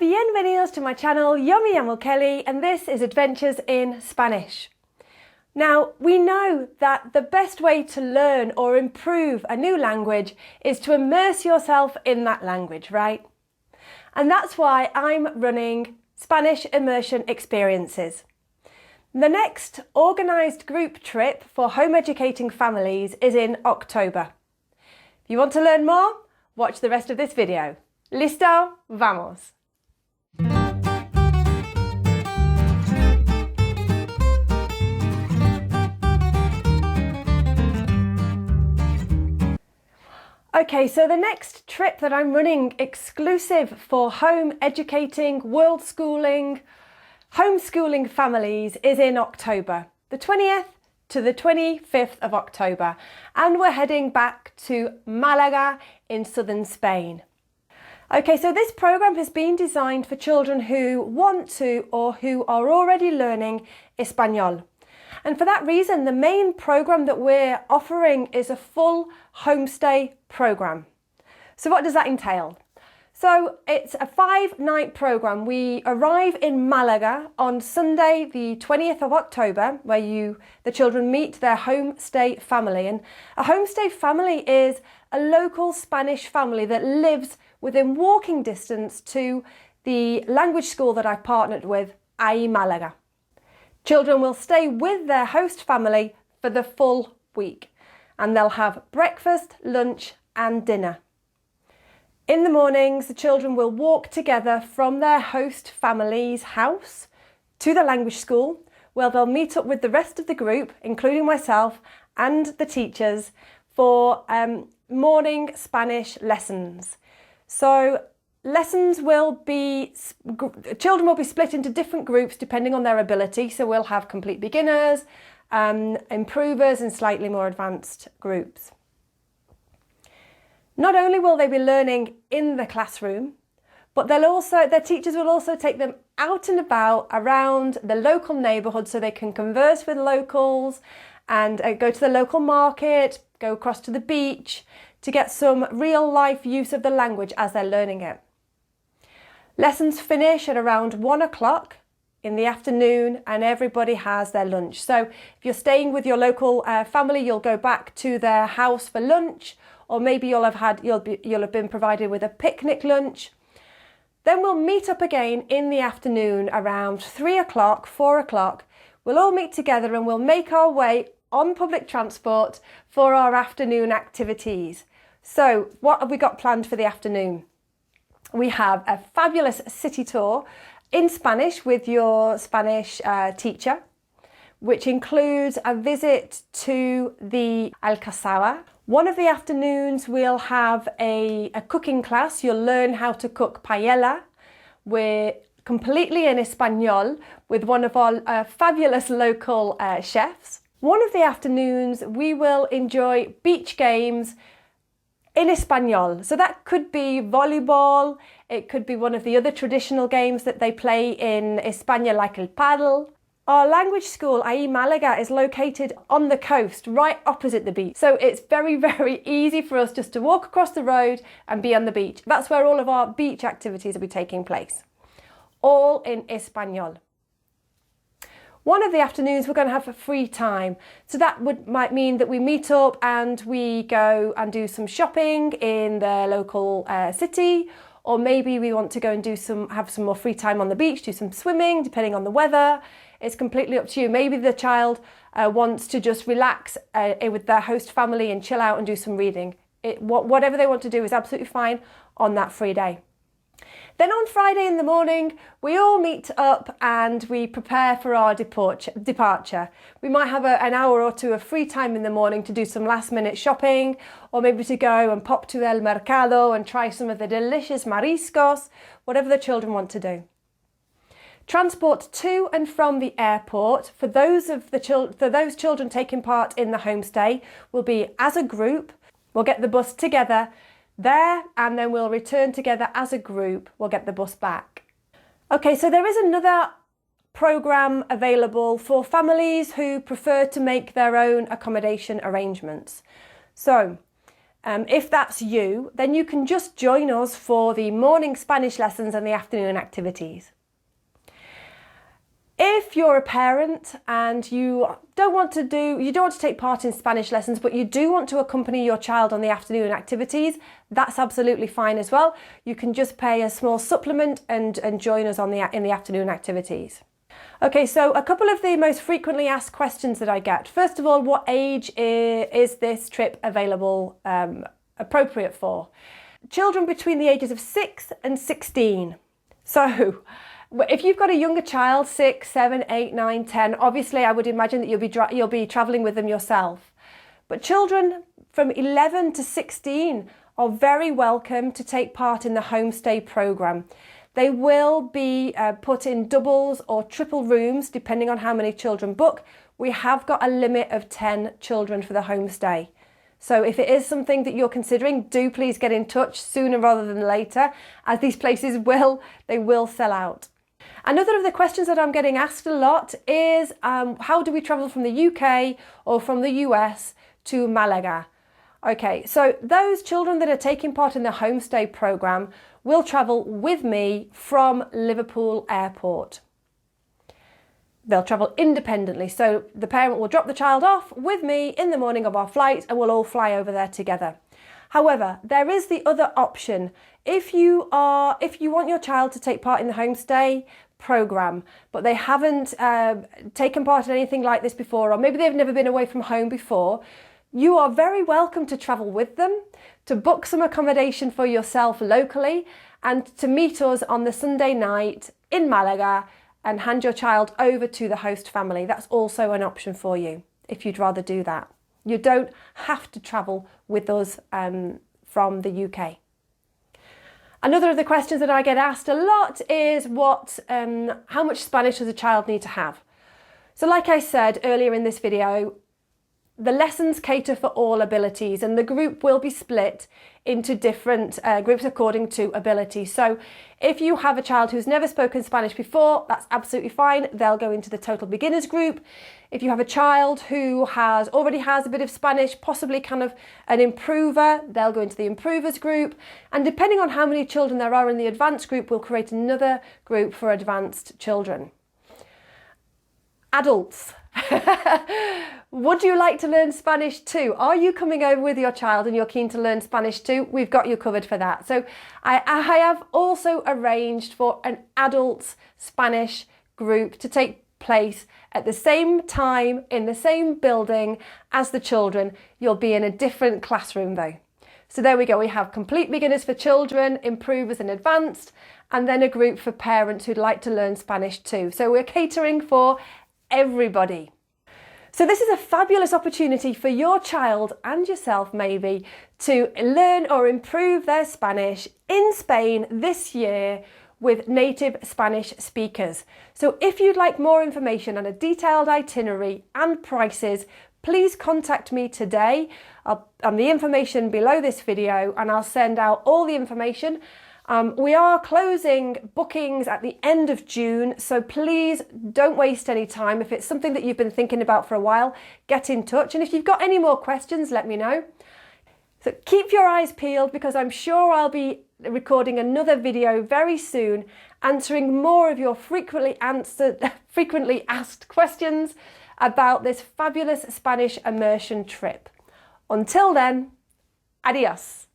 bienvenidos to my channel. Yo me llamo Kelly and this is Adventures in Spanish. Now, we know that the best way to learn or improve a new language is to immerse yourself in that language, right? And that's why I'm running Spanish immersion experiences. The next organised group trip for home educating families is in October. If you want to learn more, watch the rest of this video. Listo? Vamos! Okay, so the next trip that I'm running exclusive for home educating, world schooling, homeschooling families is in October, the 20th to the 25th of October, and we're heading back to Malaga in southern Spain. Okay, so this program has been designed for children who want to or who are already learning Espanol. And for that reason, the main program that we're offering is a full homestay program. So what does that entail? So it's a 5-night program. We arrive in Malaga on Sunday, the 20th of October, where the children meet their homestay family. And a homestay family is a local Spanish family that lives within walking distance to the language school that I've partnered with, AE Malaga. Children will stay with their host family for the full week, and they'll have breakfast, lunch and dinner. In the mornings, the children will walk together from their host family's house to the language school, where they'll meet up with the rest of the group, including myself and the teachers, for morning Spanish lessons. So lessons children will be split into different groups depending on their ability. So we'll have complete beginners, improvers and slightly more advanced groups. Not only will they be learning in the classroom, but their teachers will also take them out and about around the local neighbourhood so they can converse with locals and go to the local market, go across to the beach to get some real life use of the language as they're learning it. Lessons finish at around 1 o'clock in the afternoon and everybody has their lunch. So if you're staying with your local family, you'll go back to their house for lunch, or maybe you'll have been provided with a picnic lunch. Then we'll meet up again in the afternoon around 3 o'clock, 4 o'clock. We'll all meet together and we'll make our way on public transport for our afternoon activities. So what have we got planned for the afternoon? We have a fabulous city tour in Spanish with your Spanish teacher, which includes a visit to the Alcazaba. One of the afternoons we'll have a cooking class. You'll learn how to cook paella. We're completely in Espanol with one of our fabulous local chefs. One of the afternoons we will enjoy beach games in Espanol. So that could be volleyball, it could be one of the other traditional games that they play in España like el paddle. Our language school, AE Malaga, is located on the coast, right opposite the beach. So it's very, very easy for us just to walk across the road and be on the beach. That's where all of our beach activities will be taking place. All in Espanol. One of the afternoons we're going to have a free time. So that might mean that we meet up and we go and do some shopping in the local city, or maybe we want to go and have some more free time on the beach, do some swimming, depending on the weather. It's completely up to you. Maybe the child wants to just relax with their host family and chill out and do some reading. Whatever they want to do is absolutely fine on that free day. Then on Friday in the morning, we all meet up and we prepare for our departure. We might have an hour or two of free time in the morning to do some last minute shopping, or maybe to go and pop to El Mercado and try some of the delicious mariscos, whatever the children want to do. Transport to and from the airport for those children taking part in the homestay will be as a group. We'll get the bus together there and then we'll return together as a group. We'll get the bus back. Okay, so there is another program available for families who prefer to make their own accommodation arrangements. So If that's you, then you can just join us for the morning Spanish lessons and the afternoon activities. If you're a parent and you don't want to take part in Spanish lessons, but you do want to accompany your child on the afternoon activities, that's absolutely fine as well. You can just pay a small supplement and join us in the afternoon activities. Okay, so a couple of the most frequently asked questions that I get. First of all, what age is this trip available, appropriate for? Children between the ages of 6 and 16. So, if you've got a younger child, 6, 7, 8, 9, 10, obviously I would imagine that you'll be travelling with them yourself. But children from 11 to 16 are very welcome to take part in the homestay programme. They will be put in doubles or triple rooms, depending on how many children book. We have got a limit of 10 children for the homestay. So if it is something that you're considering, do please get in touch sooner rather than later, as these places will sell out. Another of the questions that I'm getting asked a lot is how do we travel from the UK or from the US to Malaga? Okay, so those children that are taking part in the homestay programme will travel with me from Liverpool Airport. They'll travel independently, so the parent will drop the child off with me in the morning of our flight and we'll all fly over there together. However, there is the other option. If you want your child to take part in the homestay programme, but they haven't taken part in anything like this before, or maybe they've never been away from home before, you are very welcome to travel with them, to book some accommodation for yourself locally, and to meet us on the Sunday night in Malaga and hand your child over to the host family. That's also an option for you if you'd rather do that. You don't have to travel with us from the UK. Another of the questions that I get asked a lot is how much Spanish does a child need to have? So like I said earlier in this video, the lessons cater for all abilities and the group will be split into different groups according to ability. So if you have a child who's never spoken Spanish before, that's absolutely fine. They'll go into the total beginners group. If you have a child who already has a bit of Spanish, possibly kind of an improver, they'll go into the improvers group. And depending on how many children there are in the advanced group, we'll create another group for advanced children. Adults. Would you like to learn Spanish too? Are you coming over with your child and you're keen to learn Spanish too? We've got you covered for that. So I have also arranged for an adult Spanish group to take place at the same time in the same building as the children. You'll be in a different classroom though. So there we go. We have complete beginners for children, improvers and advanced, and then a group for parents who'd like to learn Spanish too. So we're catering for everybody. So this is a fabulous opportunity for your child and yourself maybe to learn or improve their Spanish in Spain this year with native Spanish speakers. So if you'd like more information on a detailed itinerary and prices, please contact me today on the information below this video and I'll send out all the information. We are closing bookings at the end of June, so please don't waste any time. If it's something that you've been thinking about for a while, get in touch. And if you've got any more questions, let me know. So keep your eyes peeled because I'm sure I'll be recording another video very soon answering more of your frequently asked questions about this fabulous Spanish immersion trip. Until then, adios.